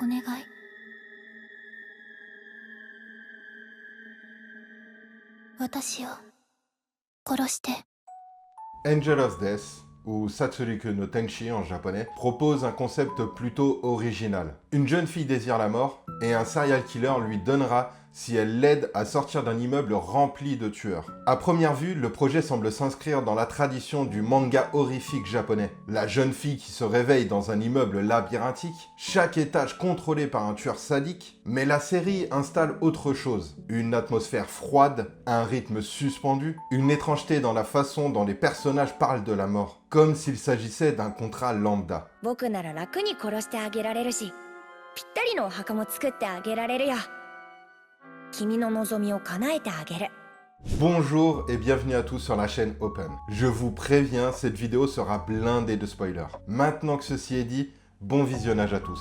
お願い。私を殺して。Angel of Death, ou Satsuruku no Tenshi en japonais, propose un concept plutôt original. Une jeune fille désire la mort, et un serial killer lui donnera si elle l'aide à sortir d'un immeuble rempli de tueurs. À première vue, le projet semble s'inscrire dans la tradition du manga horrifique japonais. La jeune fille qui se réveille dans un immeuble labyrinthique, chaque étage contrôlé par un tueur sadique, mais la série installe autre chose. Une atmosphère froide, un rythme suspendu, une étrangeté dans la façon dont les personnages parlent de la mort, comme s'il s'agissait d'un contrat lambda. 僕なら楽に殺してあげられるし、ぴったりのお墓も作ってあげられるよ。君の望みを叶えてあげる。 Bonjour et bienvenue à tous sur la chaîne Open. Je vous préviens, cette vidéo sera blindée de spoilers. Maintenant que ceci est dit, bon visionnage à tous.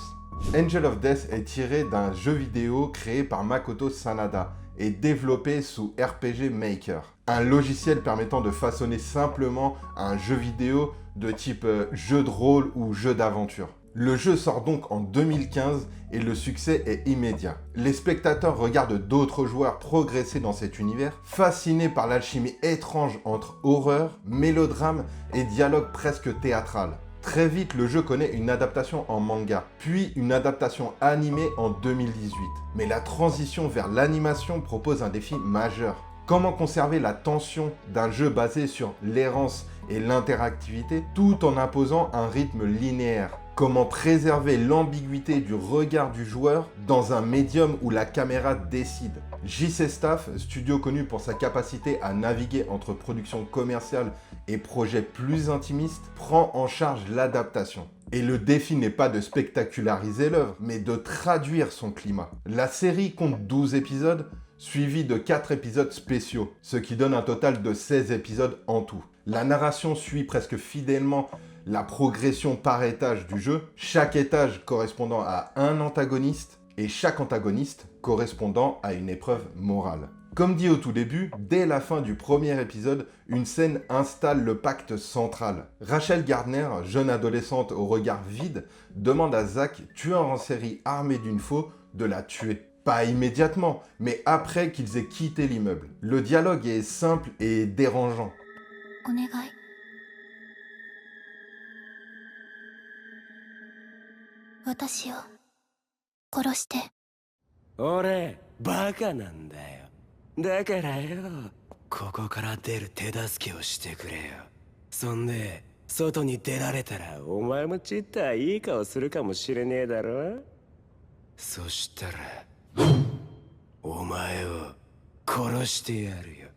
Angel of Death est tiré d'un jeu vidéo créé par Makoto Sanada et développé sous RPG Maker, un logiciel permettant de façonner simplement un jeu vidéo de type jeu de rôle ou jeu d'aventure. Le jeu sort donc en 2015 et le succès est immédiat. Les spectateurs regardent d'autres joueurs progresser dans cet univers, fascinés par l'alchimie étrange entre horreur, mélodrame et dialogue presque théâtral. Très vite, le jeu connaît une adaptation en manga, puis une adaptation animée en 2018. Mais la transition vers l'animation propose un défi majeur. Comment conserver la tension d'un jeu basé sur l'errance et l'interactivité tout en imposant un rythme linéaire? Comment préserver l'ambiguïté du regard du joueur dans un médium où la caméra décide? JC Staff, studio connu pour sa capacité à naviguer entre production commerciale et projets plus intimistes, prend en charge l'adaptation. Et le défi n'est pas de spectaculariser l'œuvre, mais de traduire son climat. La série compte 12 épisodes, suivis de 4 épisodes spéciaux, ce qui donne un total de 16 épisodes en tout. La narration suit presque fidèlement la progression par étage du jeu, chaque étage correspondant à un antagoniste et chaque antagoniste correspondant à une épreuve morale. Comme dit au tout début, dès la fin du premier épisode, une scène installe le pacte central. Rachel Gardner, jeune adolescente au regard vide, demande à Zack, tueur en série armé d'une faux, de la tuer. Pas immédiatement, mais après qu'ils aient quitté l'immeuble. Le dialogue est simple et dérangeant. お願い。私を殺して。俺バカなんだよ。だからよ、ここから出る手助けをしてくれよ。そんで外に出られたらお前もちったいい顔するかもしれねえだろ。そしたらお前を殺してやるよ。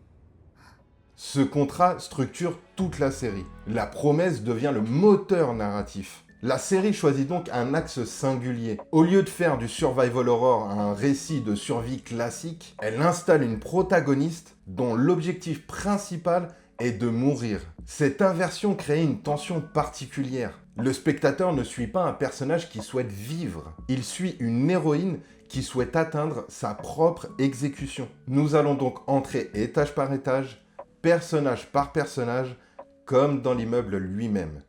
Ce contrat structure toute la série. La promesse devient le moteur narratif. La série choisit donc un axe singulier. Au lieu de faire du survival horror un récit de survie classique, elle installe une protagoniste dont l'objectif principal est de mourir. Cette inversion crée une tension particulière. Le spectateur ne suit pas un personnage qui souhaite vivre, il suit une héroïne qui souhaite atteindre sa propre exécution. Nous allons donc entrer étage par étage, personnage par personnage, comme dans l'immeuble lui-même.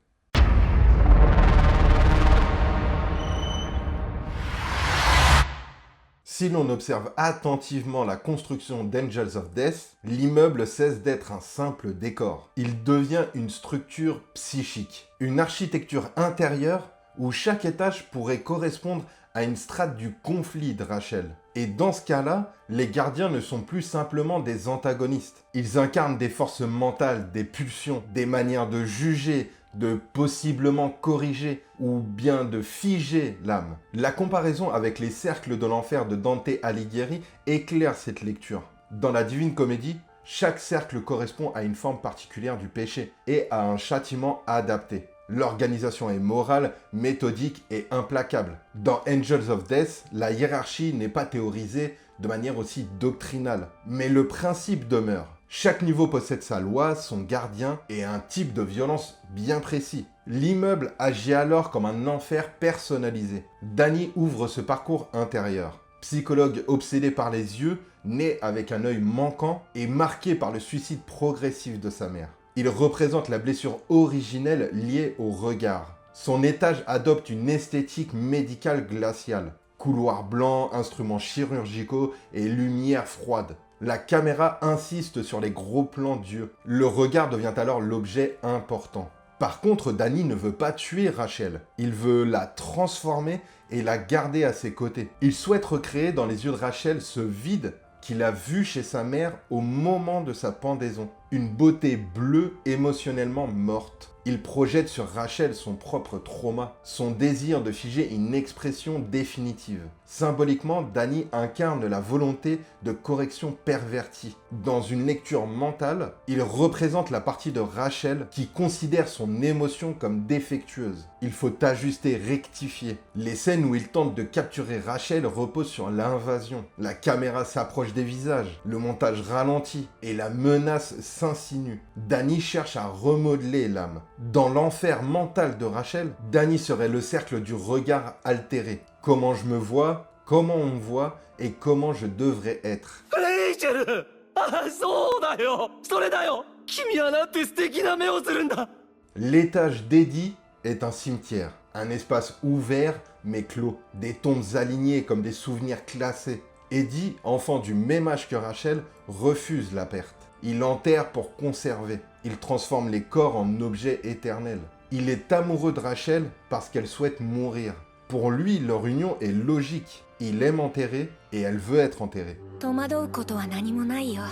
Si l'on observe attentivement la construction d'Angels of Death, l'immeuble cesse d'être un simple décor. Il devient une structure psychique, une architecture intérieure où chaque étage pourrait correspondre à une strate du conflit de Rachel. Et dans ce cas-là, les gardiens ne sont plus simplement des antagonistes. Ils incarnent des forces mentales, des pulsions, des manières de juger, de possiblement corriger ou bien de figer l'âme. La comparaison avec les cercles de l'enfer de Dante Alighieri éclaire cette lecture. Dans la Divine Comédie, chaque cercle correspond à une forme particulière du péché et à un châtiment adapté. L'organisation est morale, méthodique et implacable. Dans Angels of Death, la hiérarchie n'est pas théorisée de manière aussi doctrinale, mais le principe demeure. Chaque niveau possède sa loi, son gardien et un type de violence bien précis. L'immeuble agit alors comme un enfer personnalisé. Danny ouvre ce parcours intérieur. Psychologue obsédé par les yeux, né avec un œil manquant et marqué par le suicide progressif de sa mère. Il représente la blessure originelle liée au regard. Son étage adopte une esthétique médicale glaciale. Couloirs blancs, instruments chirurgicaux et lumière froide. La caméra insiste sur les gros plans d'yeux. Le regard devient alors l'objet important. Par contre, Danny ne veut pas tuer Rachel. Il veut la transformer et la garder à ses côtés. Il souhaite recréer dans les yeux de Rachel ce vide qu'il a vu chez sa mère au moment de sa pendaison. Une beauté bleue émotionnellement morte. Il projette sur Rachel son propre trauma, son désir de figer une expression définitive. Symboliquement, Danny incarne la volonté de correction pervertie. Dans une lecture mentale, il représente la partie de Rachel qui considère son émotion comme défectueuse. Il faut ajuster, rectifier. Les scènes où il tente de capturer Rachel reposent sur l'invasion. La caméra s'approche des visages, le montage ralentit et la menace s'insinue. Danny cherche à remodeler l'âme. Dans l'enfer mental de Rachel, Danny serait le cercle du regard altéré. Comment je me vois, comment on me voit et comment je devrais être. レイチェル、あ、そうだよ、それだよ。君はなんて素敵な目をするんだ。 L'étage d'Eddie est un cimetière, un espace ouvert mais clos, des tombes alignées comme des souvenirs classés. Eddie, enfant du même âge que Rachel, refuse la perte. Il enterre pour conserver. Il transforme les corps en objets éternels. Il est amoureux de Rachel parce qu'elle souhaite mourir. Pour lui, leur union est logique. Il aime enterrer et elle veut être enterrée. 戸惑うことは何もないよ。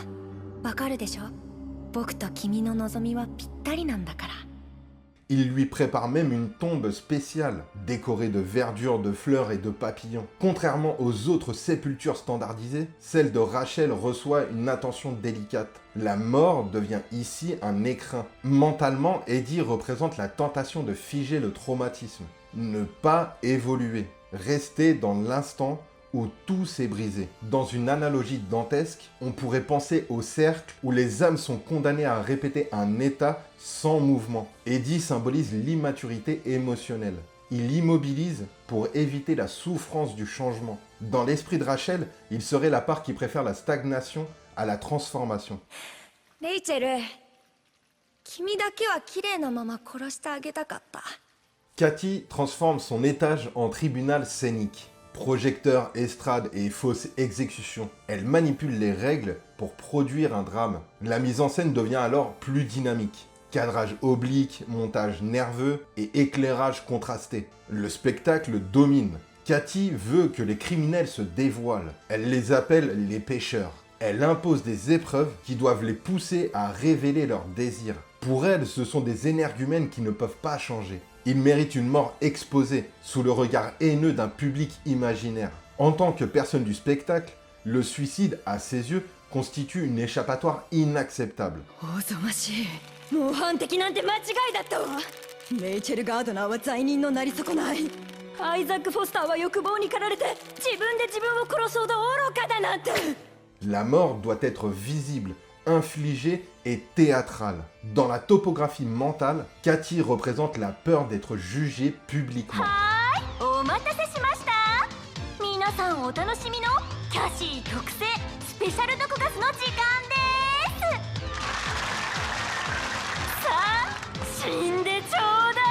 わかるでしょ？僕と君の望みはぴったりなんだから。 Il lui prépare même une tombe spéciale, décorée de verdure, de fleurs et de papillons. Contrairement aux autres sépultures standardisées, celle de Rachel reçoit une attention délicate. La mort devient ici un écrin. Mentalement, Eddie représente la tentation de figer le traumatisme. Ne pas évoluer. Rester dans l'instant où tout s'est brisé. Dans une analogie dantesque, on pourrait penser au cercle où les âmes sont condamnées à répéter un état sans mouvement. Eddie symbolise l'immaturité émotionnelle. Il immobilise pour éviter la souffrance du changement. Dans l'esprit de Rachel, il serait la part qui préfère la stagnation à la transformation. レイチェル、君だけは綺麗なまま殺してあげたかった。 Cathy transforme son étage en tribunal scénique. Projecteurs, estrade et fausses exécutions. Elle manipule les règles pour produire un drame. La mise en scène devient alors plus dynamique. Cadrage oblique, montage nerveux et éclairage contrasté. Le spectacle domine. Cathy veut que les criminels se dévoilent. Elle les appelle les pécheurs. Elle impose des épreuves qui doivent les pousser à révéler leurs désirs. Pour elle, ce sont des énergumènes qui ne peuvent pas changer. Ils méritent une mort exposée, sous le regard haineux d'un public imaginaire. En tant que personne du spectacle, le suicide, à ses yeux, constitue une échappatoire inacceptable. おぞましい。模範的なんて間違いだったわ。レイチェル・ガードナーは罪人のなり損ない。アイザック・フォスターは欲望に駆られて自分で自分を殺すほど愚かだなんて。 La mort doit être visible, infligée et théâtrale. Dans la topographie mentale, Cathy représente la peur d'être jugée publiquement. お待たせしました。皆さんお楽しみのキャシー特製スペシャルドクガスの時間です。さあ、死んでちょうだ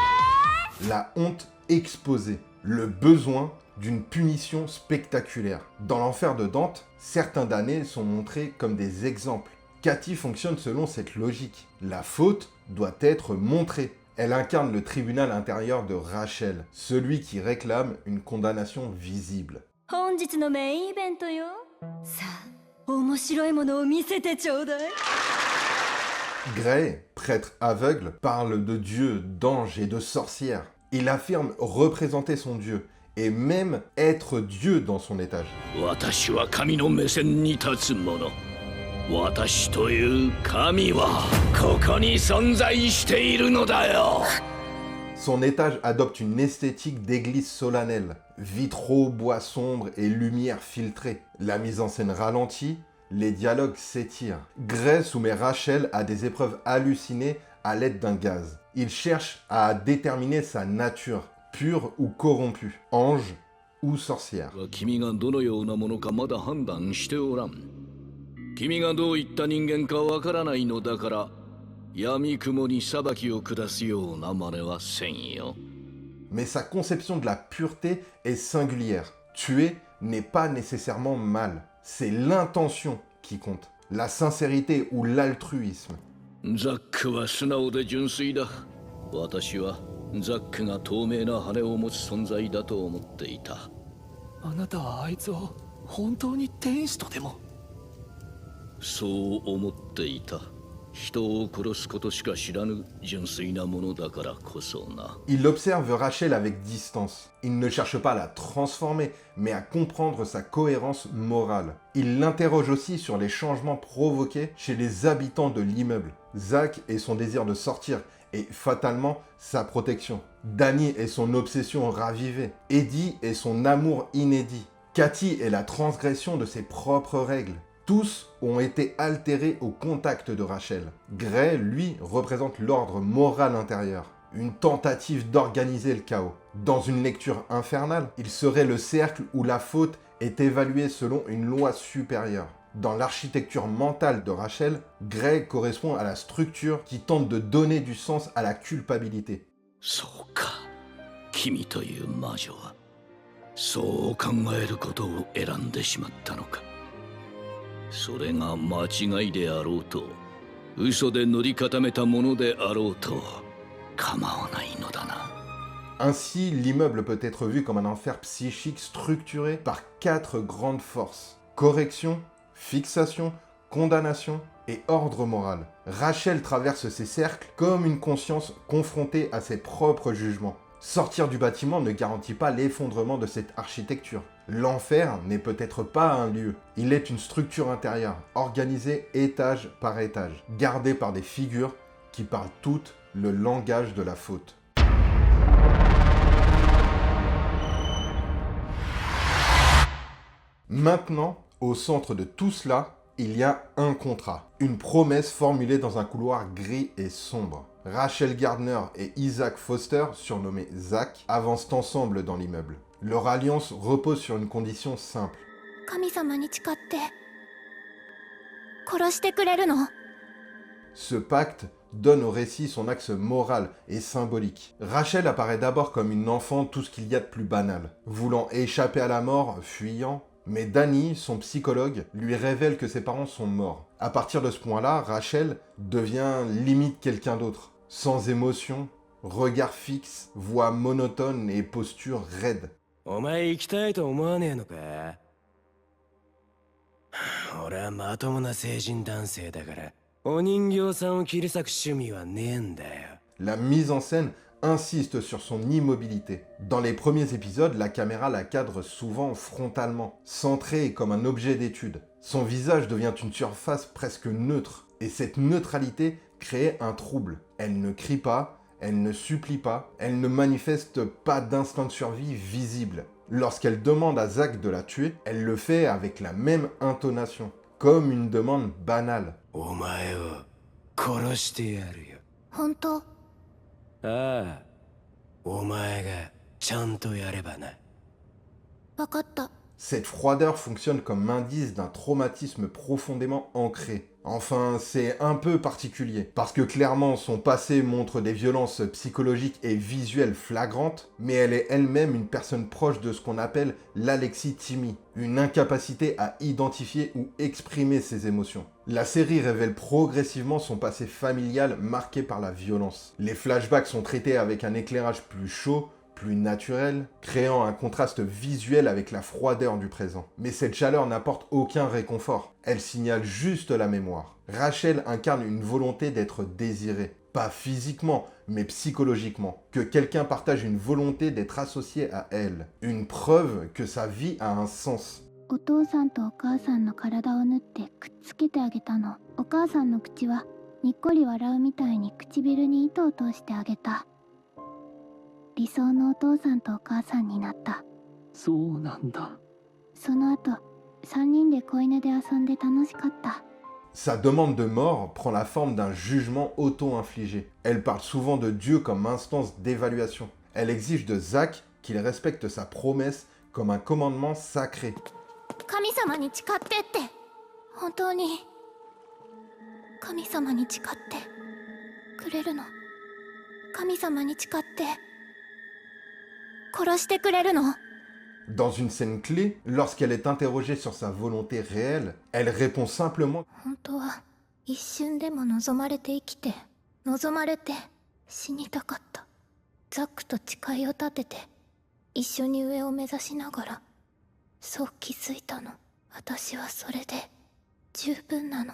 い。 La honte exposée, le besoin d'une punition spectaculaire. Dans l'enfer de Dante, certains damnés sont montrés comme des exemples. Cathy fonctionne selon cette logique. La faute doit être montrée. Elle incarne le tribunal intérieur de Rachel, celui qui réclame une condamnation visible. 本日のメインイベントよ。さあ、面白いものを見せてちょうだい。 Gray, prêtre aveugle, parle de dieux, d'anges et de sorcières. Il affirme représenter son dieu et même être Dieu dans son étage. 私は神の目線に立つ者。私という神はここに存在しているのだよ。 Son étage adopte une esthétique d'église solennelle, vitraux, bois sombres et lumière filtrée. La mise en scène ralentit, les dialogues s'étirent. Gray soumet Rachel à des épreuves hallucinées à l'aide d'un gaz. Il cherche à déterminer sa nature, pure ou corrompue, ange ou sorcière. 君がどのようなものかまだ判断しておらん。君がどういった人間かわからないのだから、闇雲に裁きを下すような真似はせんよ。 Mais sa conception de la pureté est singulière. Tuer n'est pas nécessairement mal, c'est l'intention qui compte, la sincérité ou l'altruisme. ザックは素直で純粋だ。私はザックが透明な羽を持つ存在だと思っていた。あなたはあいつを本当に天使とでも。そう思っていた。人を殺すことしか知らぬ純粋なものだからこそな。Il observe Rachel avec distance. Il ne cherche pas à la transformer, mais à comprendre sa cohérence morale. Il l'interroge aussi sur les changements provoqués chez les habitants de l'immeuble. Zach et son désir de sortir, et fatalement sa protection. Danny et son obsession ravivée. Eddie et son amour inédit. Cathy et la transgression de ses propres règles. Tous ont été altérés au contact de Rachel. Gray, lui, représente l'ordre moral intérieur. Une tentative d'organiser le chaos. Dans une lecture infernale, il serait le cercle où la faute est évaluée selon une loi supérieure. Dans l'architecture mentale de Rachel, Gray correspond à la structure qui tente de donner du sens à la culpabilité. そうか。君という魔女はそう考えることを選んでしまったのか。それが間違いであろうと、嘘で塗り固めたものであろうと構わないのだな。Ainsi, l'immeuble peut être vu comme un enfer psychique structuré par 4 grandes forces. Correction, fixation, condamnation et ordre moral. Rachel traverse ces cercles comme une conscience confrontée à ses propres jugements. Sortir du bâtiment ne garantit pas l'effondrement de cette architecture. L'enfer n'est peut-être pas un lieu, il est une structure intérieure, organisée étage par étage, gardée par des figures qui parlent toutes le langage de la faute. Maintenant, au centre de tout cela, il y a un contrat, une promesse formulée dans un couloir gris et sombre. Rachel Gardner et Isaac Foster, surnommés Zach, avancent ensemble dans l'immeuble. Leur alliance repose sur une condition simple. 神様に誓って殺してくれるの？ Ce pacte donne au récit son axe moral et symbolique. Rachel apparaît d'abord comme une enfant tout ce qu'il y a de plus banal, voulant échapper à la mort, fuyant, mais Danny, son psychologue, lui révèle que ses parents sont morts. À partir de ce point-là, Rachel devient limite quelqu'un d'autre, sans émotion, regard fixe, voix monotone et posture raide. お前行きたいと思わねえのか？俺はまともな成人男性だからお人形さんを切り裂く趣味はねえんだよ。 La mise en scène insiste sur son immobilité. Dans les premiers épisodes, la caméra la cadre souvent frontalement, centrée comme un objet d'étude. Son visage devient une surface presque neutre, et cette neutralité crée un trouble. Elle ne crie pas, elle ne supplie pas, elle ne manifeste pas d'instinct de survie visible. Lorsqu'elle demande à Zach de la tuer, elle le fait avec la même intonation, comme une demande banale. お前を殺してやるよ。本当？ああ、お前がちゃんとやればな。分かった。 Cette froideur fonctionne comme indice d'un traumatisme profondément ancré. Enfin, c'est un peu particulier, parce que clairement son passé montre des violences psychologiques et visuelles flagrantes, mais elle est elle-même une personne proche de ce qu'on appelle l'alexithymie, une incapacité à identifier ou exprimer ses émotions. La série révèle progressivement son passé familial marqué par la violence. Les flashbacks sont traités avec un éclairage plus chaud, plus naturel, créant un contraste visuel avec la froideur du présent. Mais cette chaleur n'apporte aucun réconfort, elle signale juste la mémoire. Rachel incarne une volonté d'être désirée, pas physiquement, mais psychologiquement, que quelqu'un partage une volonté d'être associé à elle, une preuve que sa vie a un sens. お父さんとお母さんの体を縫ってくっつけてあげたの。お母さんの口はにっこり笑うみたいに唇に糸を通してあげた。理想のお父さんとお母さんになった。そうなんだ。その後、3人で子犬で遊んで楽しかった。 Sa demande de mort prend la forme d'un jugement auto-infligé. Elle parle souvent de Dieu comme instance d'évaluation. Elle exige de Zach qu'il respecte sa promesse comme un commandement sacré. 神様に誓ってって。本当に神様に誓ってくれるの？神様に誓って殺してくれるの？ Dans une scène clé, lorsqu'elle est interrogée sur sa volonté réelle, elle répond simplement 本当は一瞬でも望まれて生きて望まれて死にたかった。ザックと誓いを立てて一緒に上を目指しながらそう気づいたの。私はそれで十分なの。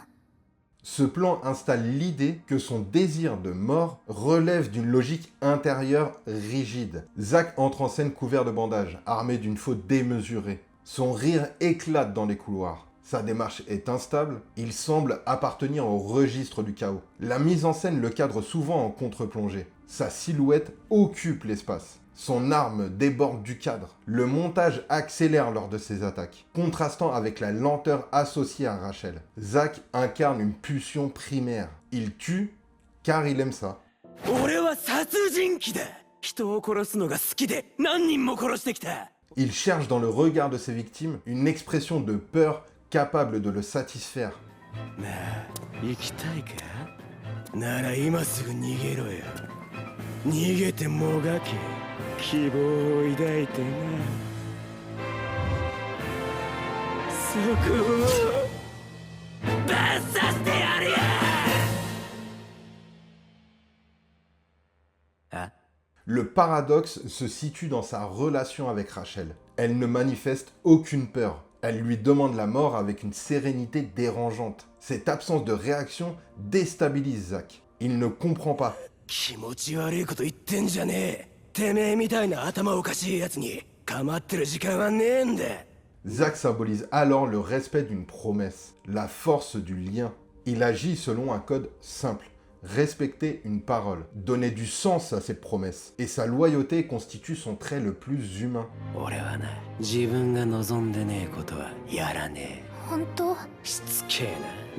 Ce plan installe l'idée que son désir de mort relève d'une logique intérieure rigide. Zack entre en scène couvert de bandages, armé d'une faute démesurée. Son rire éclate dans les couloirs. Sa démarche est instable, il semble appartenir au registre du chaos. La mise en scène le cadre souvent en contre-plongée. Sa silhouette occupe l'espace. Son arme déborde du cadre. Le montage accélère lors de ses attaques, contrastant avec la lenteur associée à Rachel. Zack incarne une pulsion primaire. Il tue car il aime ça. 俺は殺人鬼だ。人を殺すのが好きで何人も殺してきた。 Il cherche dans le regard de ses victimes une expression de peur capable de le satisfaire. なあ、生きたいか？なら今すぐ逃げろよ。逃げてもがけ。希望を抱いてな。そこをバッサしてやるよ。あ？ Le paradoxe se situe dans sa relation avec Rachel. Elle ne manifeste aucune peur. Elle lui demande la mort avec une sérénité dérangeante. Cette absence de réaction déstabilise Zack. Il ne comprend pas. 気持ち悪いこと言ってんじゃねえ。てめえみたいな頭おかしいやつに構ってる時間はねえんだ。 Zack symbolise alors le respect d'une promesse, la force du lien. Il agit selon un code simple. Respecter une parole, donner du sens à cette promesse. Et sa loyauté constitue son trait le plus humain. 俺はな、自分が望んでねえことはやらねえ。本当？しつけ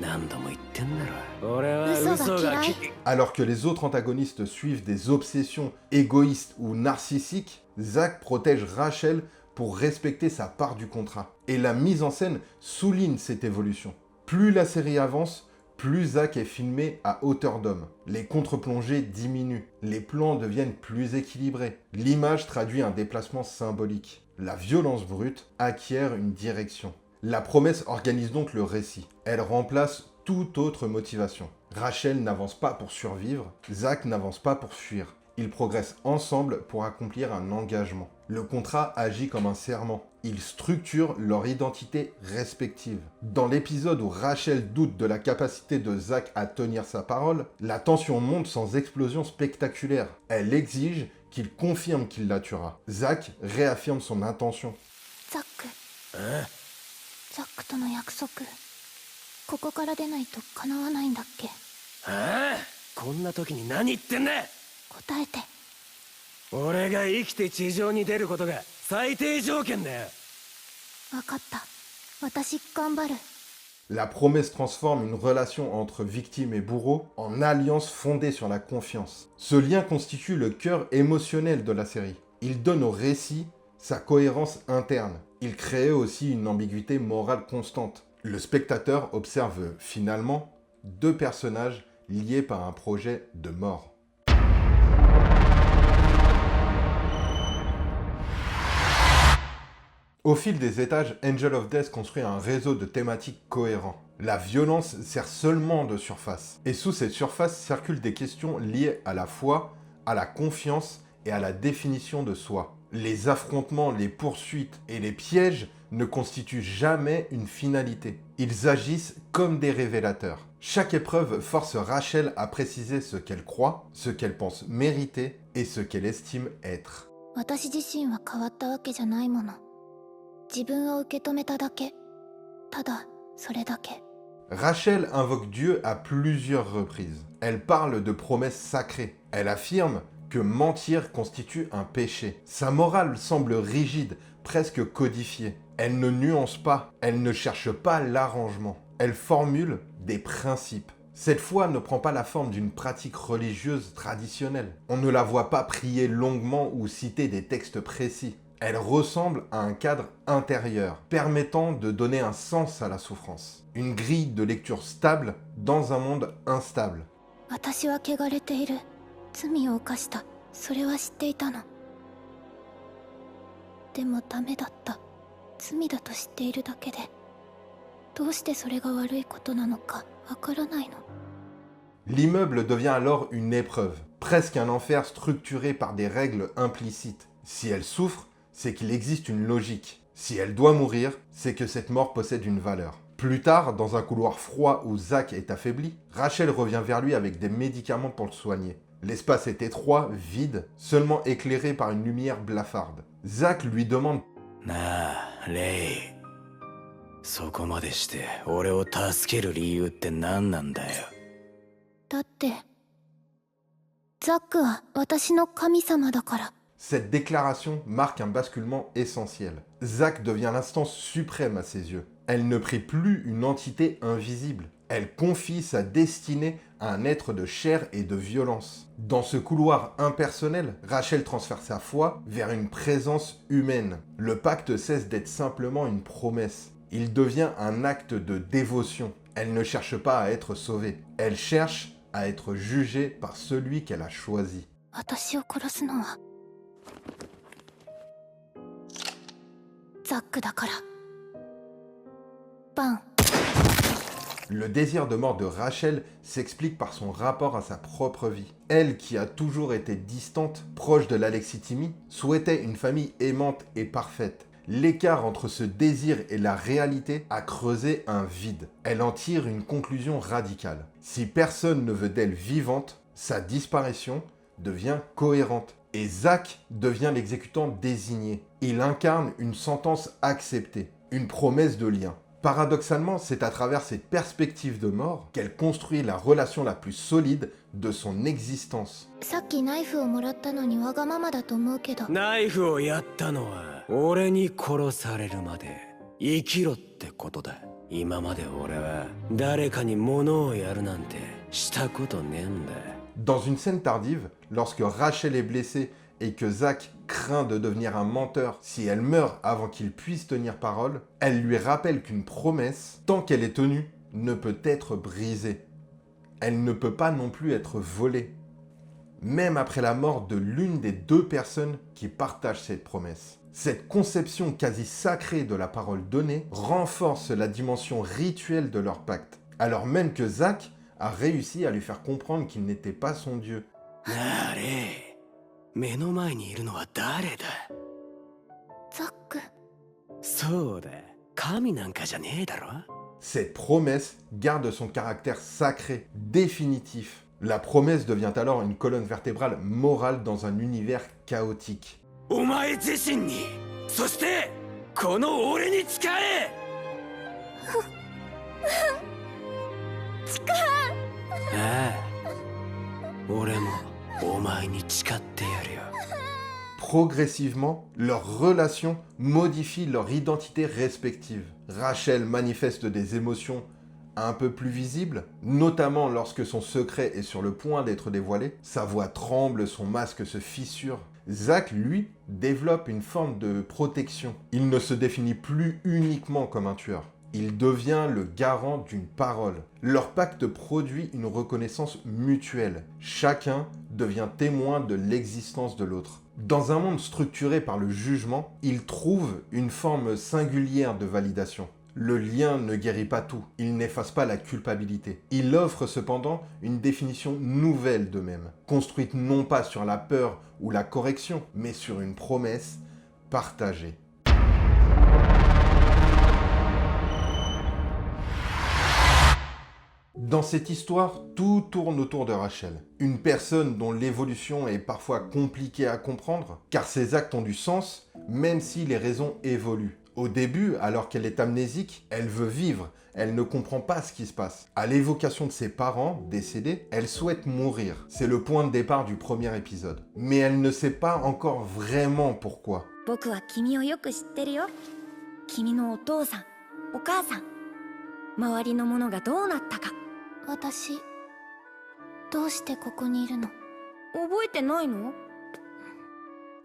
えな、何度も言ってんだろ。俺は嘘が嫌い。 Alors que les autres antagonistes suivent des obsessions égoïstes ou narcissiques, Zack protège Rachel pour respecter sa part du contrat. Et la mise en scène souligne cette évolution. Plus la série avance, plus Zack est filmé à hauteur d'homme. Les contre-plongées diminuent, les plans deviennent plus équilibrés. L'image traduit un déplacement symbolique. La violence brute acquiert une direction. La promesse organise donc le récit. Elle remplace toute autre motivation. Rachel n'avance pas pour survivre, Zack n'avance pas pour fuir. Ils progressent ensemble pour accomplir un engagement. Le contrat agit comme un serment. Il structure leur identité respective. Dans l'épisode où Rachel doute de la capacité de Zack à tenir sa parole, la tension monte sans explosion spectaculaire. Elle exige qu'il confirme qu'il la tuera. Zack réaffirme son intention. ザック。ザックとの約束。ここから出ないと叶わないんだっけ？ああ、こんな時に何言ってんだ。答えて。俺が生きて地上に出ることが最低条件だよ。わかった。私頑張る。 La promesse transforme une relation entre victime et bourreau en alliance fondée sur la confiance. Ce lien constitue le cœur émotionnel de la série. Il donne au récit sa cohérence interne. Il crée aussi une ambiguïté morale constante. Le spectateur observe finalement deux personnages liés par un projet de mort. Au fil des étages, Angel of Death construit un réseau de thématiques cohérents. La violence sert seulement de surface. Et sous cette surface circulent des questions liées à la foi, à la confiance et à la définition de soi. Les affrontements, les poursuites et les pièges ne constituent jamais une finalité. Ils agissent comme des révélateurs. Chaque épreuve force Rachel à préciser ce qu'elle croit, ce qu'elle pense mériter et ce qu'elle estime être. 私自身は変わったわけじゃないもの。自分を受け止めただけ。ただそれだけ。 Rachel invoque Dieu à plusieurs reprises. Elle parle de promesses sacrées. Elle affirme que mentir constitue un péché. Sa morale semble rigide, presque codifiée. Elle ne nuance pas, elle ne cherche pas l'arrangement. Elle formule des principes. Cette foi ne prend pas la forme d'une pratique religieuse traditionnelle. On ne la voit pas prier longuement ou citer des textes précis. Elle ressemble à un cadre intérieur, permettant de donner un sens à la souffrance. Une grille de lecture stable dans un monde instable. 私は汚れている。罪を犯した。それは知っていたの。でもダメだった。罪だと知っているだけで、どうしてそれが悪いことなのかわからないの。L'immeuble devient alors une épreuve, presque un enfer structuré par des règles implicites. Si elle souffre, c'est qu'il existe une logique. Si elle doit mourir, c'est que cette mort possède une valeur. Plus tard, dans un couloir froid où Zack est affaibli, Rachel revient vers lui avec des médicaments pour le soigner. L'espace est étroit, vide, seulement éclairé par une lumière blafarde. Zack lui demande « Na, Rei, そこまでして俺を助ける理由って何なんだよ。だって、ザックは私の神様だから。 Cette déclaration marque un basculement essentiel. Zack devient l'instance suprême à ses yeux. Elle ne prie plus une entité invisible. Elle confie sa destinée à un être de chair et de violence. Dans ce couloir impersonnel, Rachel transfère sa foi vers une présence humaine. Le pacte cesse d'être simplement une promesse. Il devient un acte de dévotion. Elle ne cherche pas à être sauvée. Elle cherche à être jugée par celui qu'elle a choisi. 私を殺すのはザックだから。バン。 Le désir de mort de Rachel s'explique par son rapport à sa propre vie. Elle, qui a toujours été distante, proche de l'alexithymie, souhaitait une famille aimante et parfaite. L'écart entre ce désir et la réalité a creusé un vide. Elle en tire une conclusion radicale. Si personne ne veut d'elle vivante, sa disparition devient cohérente. Et Zack devient l'exécutant désigné. Il incarne une sentence acceptée, une promesse de lien. Paradoxalement, c'est à travers cette perspective de mort qu'elle construit la relation la plus solide de son existence. さっきナイフをもらったのにわがままだと思うけど。ナイフをやったのは俺に殺されるまで生きろってことだ。今まで俺は誰かに物をやるなんてしたことねえんだ。 Dans une scène tardive, lorsque Rachel est blessée et que Zack craint de devenir un menteur si elle meurt avant qu'il puisse tenir parole, elle lui rappelle qu'une promesse, tant qu'elle est tenue, ne peut être brisée. Elle ne peut pas non plus être volée, même après la mort de l'une des deux personnes qui partagent cette promesse. Cette conception quasi sacrée de la parole donnée renforce la dimension rituelle de leur pacte, alors même que Zack a réussi à lui faire comprendre qu'il n'était pas son dieu. なあレイ、目の前にいるのは誰だ？ザック。そうだ、神なんかじゃねえだろ。 Cette promesse garde son caractère sacré, définitif. La promesse devient alors une colonne vertébrale morale dans un univers chaotique. お前自身に、そしてこの俺に誓え。ああ、俺もお前に誓ってやるよ。 Progressivement, leurs relations modifient leur identité respective. Rachel manifeste des émotions un peu plus visibles, notamment lorsque son secret est sur le point d'être dévoilé. Sa voix tremble, son masque se fissure. Zack, lui, développe une forme de protection. Il ne se définit plus uniquement comme un tueur. Il devient le garant d'une parole. Leur pacte produit une reconnaissance mutuelle. Chacun devient témoin de l'existence de l'autre. Dans un monde structuré par le jugement, ils trouvent une forme singulière de validation. Le lien ne guérit pas tout, il n'efface pas la culpabilité. Il offre cependant une définition nouvelle d'eux-mêmes, construite non pas sur la peur ou la correction, mais sur une promesse partagée. Dans cette histoire, tout tourne autour de Rachel. Une personne dont l'évolution est parfois compliquée à comprendre, car ses actes ont du sens, même si les raisons évoluent. Au début, alors qu'elle est amnésique, elle veut vivre, elle ne comprend pas ce qui se passe. À l'évocation de ses parents décédés, elle souhaite mourir. C'est le point de départ du premier épisode. Mais elle ne sait pas encore vraiment pourquoi. 僕は君をよく知ってるよ。君のお父さん、お母さん、周りのものがどうなったか。私、どうしてここにいるの？覚えてないの？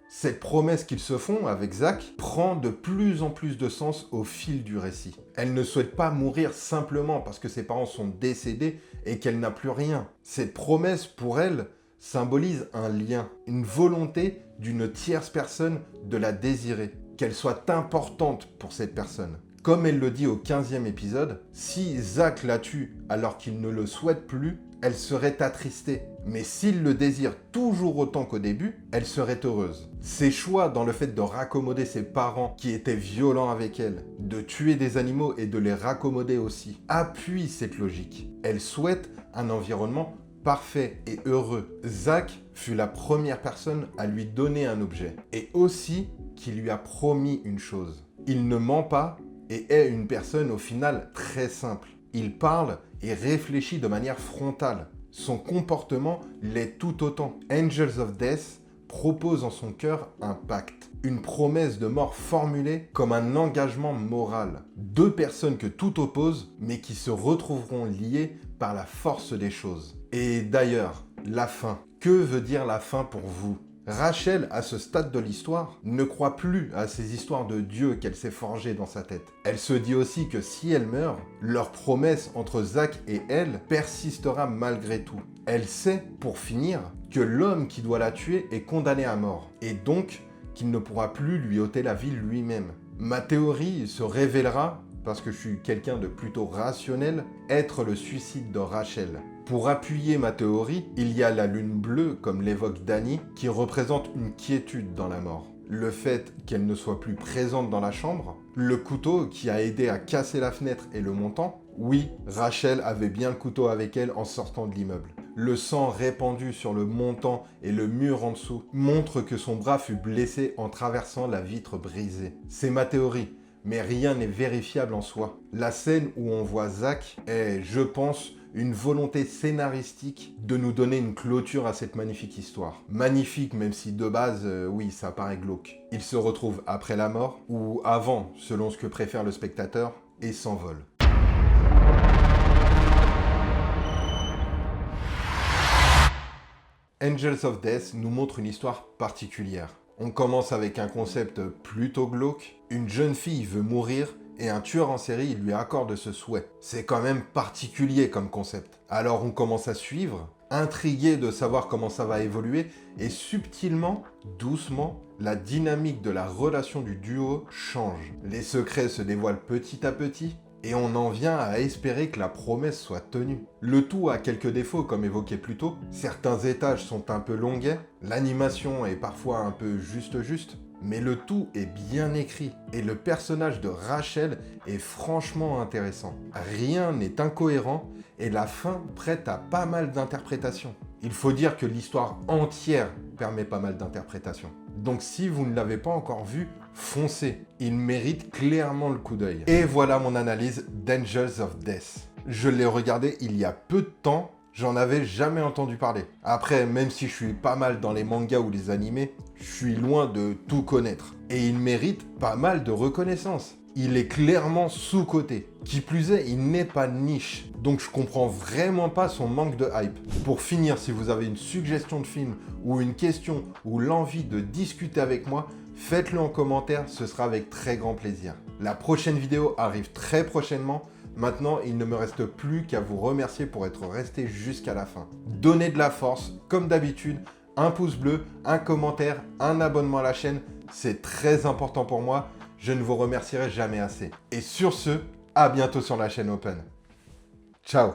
Cette promesse qu'ils se font avec Zack prend de plus en plus de sens au fil du récit. Elle ne souhaite pas mourir simplement parce que ses parents sont décédés et qu'elle n'a plus rien. Cette promesse, pour elle, symbolise un lien, une volonté d'une tierce personne de la désirer. qu'elle soit importante pour cette personne. Comme elle le dit au 15e épisode, si Zack la tue alors qu'il ne le souhaite plus, elle serait attristée. Mais s'il le désire toujours autant qu'au début, elle serait heureuse. Ses choix dans le fait de raccommoder ses parents qui étaient violents avec elle, de tuer des animaux et de les raccommoder aussi, appuient cette logique. Elle souhaite un environnement parfait et heureux. Zack fut la première personne à lui donner un objet et aussi qui lui a promis une chose. Il ne ment pas et est une personne au final très simple. Il parle et réfléchit de manière frontale. Son comportement l'est tout autant. Angels of Death propose en son cœur un pacte, une promesse de mort formulée comme un engagement moral. Deux personnes que tout oppose, mais qui se retrouveront liées par la force des choses. Et d'ailleurs, la fin. Que veut dire la fin pour vous ? Rachel, à ce stade de l'histoire, ne croit plus à ces histoires de Dieu qu'elle s'est forgées dans sa tête. Elle se dit aussi que si elle meurt, leur promesse entre Zack et elle persistera malgré tout. Elle sait, pour finir, que l'homme qui doit la tuer est condamné à mort, et donc qu'il ne pourra plus lui ôter la vie lui-même. Ma théorie se révélera, parce que je suis quelqu'un de plutôt rationnel, être le suicide de Rachel. Pour appuyer ma théorie, il y a la lune bleue, comme l'évoque Danny, qui représente une quiétude dans la mort. Le fait qu'elle ne soit plus présente dans la chambre, le couteau qui a aidé à casser la fenêtre et le montant. Oui, Rachel avait bien le couteau avec elle en sortant de l'immeuble. Le sang répandu sur le montant et le mur en dessous montre que son bras fut blessé en traversant la vitre brisée. C'est ma théorie, mais rien n'est vérifiable en soi. La scène où on voit Zack est, je pense, une volonté scénaristique de nous donner une clôture à cette magnifique histoire. Magnifique, même si de base, oui, ça paraît glauque. Il se retrouve après la mort, ou avant, selon ce que préfère le spectateur, et s'envole. Angels of Death nous montre une histoire particulière. On commence avec un concept plutôt glauque. Une jeune fille veut mourir et un tueur en série lui accorde ce souhait. C'est quand même particulier comme concept. Alors on commence à suivre, intrigué de savoir comment ça va évoluer, et subtilement, doucement, la dynamique de la relation du duo change. Les secrets se dévoilent petit à petit, et on en vient à espérer que la promesse soit tenue. Le tout a quelques défauts comme évoqué plus tôt. Certains étages sont un peu longuets, l'animation est parfois un peu juste, mais le tout est bien écrit et le personnage de Rachel est franchement intéressant. Rien n'est incohérent et la fin prête à pas mal d'interprétations. Il faut dire que l'histoire entière permet pas mal d'interprétations. Donc si vous ne l'avez pas encore vu, foncez. Il mérite clairement le coup d'œil. Et voilà mon analyse d'Angels of Death. Je l'ai regardé il y a peu de temps. J'en avais jamais entendu parler. Après, même si je suis pas mal dans les mangas ou les animés, je suis loin de tout connaître. Et il mérite pas mal de reconnaissance. Il est clairement sous-coté. Qui plus est, il n'est pas niche. Donc je comprends vraiment pas son manque de hype. Pour finir, si vous avez une suggestion de film ou une question ou l'envie de discuter avec moi, faites-le en commentaire, ce sera avec très grand plaisir. La prochaine vidéo arrive très prochainement. Maintenant, il ne me reste plus qu'à vous remercier pour être resté jusqu'à la fin. Donnez de la force, comme d'habitude, un pouce bleu, un commentaire, un abonnement à la chaîne, c'est très important pour moi, je ne vous remercierai jamais assez. Et sur ce, à bientôt sur la chaîne Open. Ciao.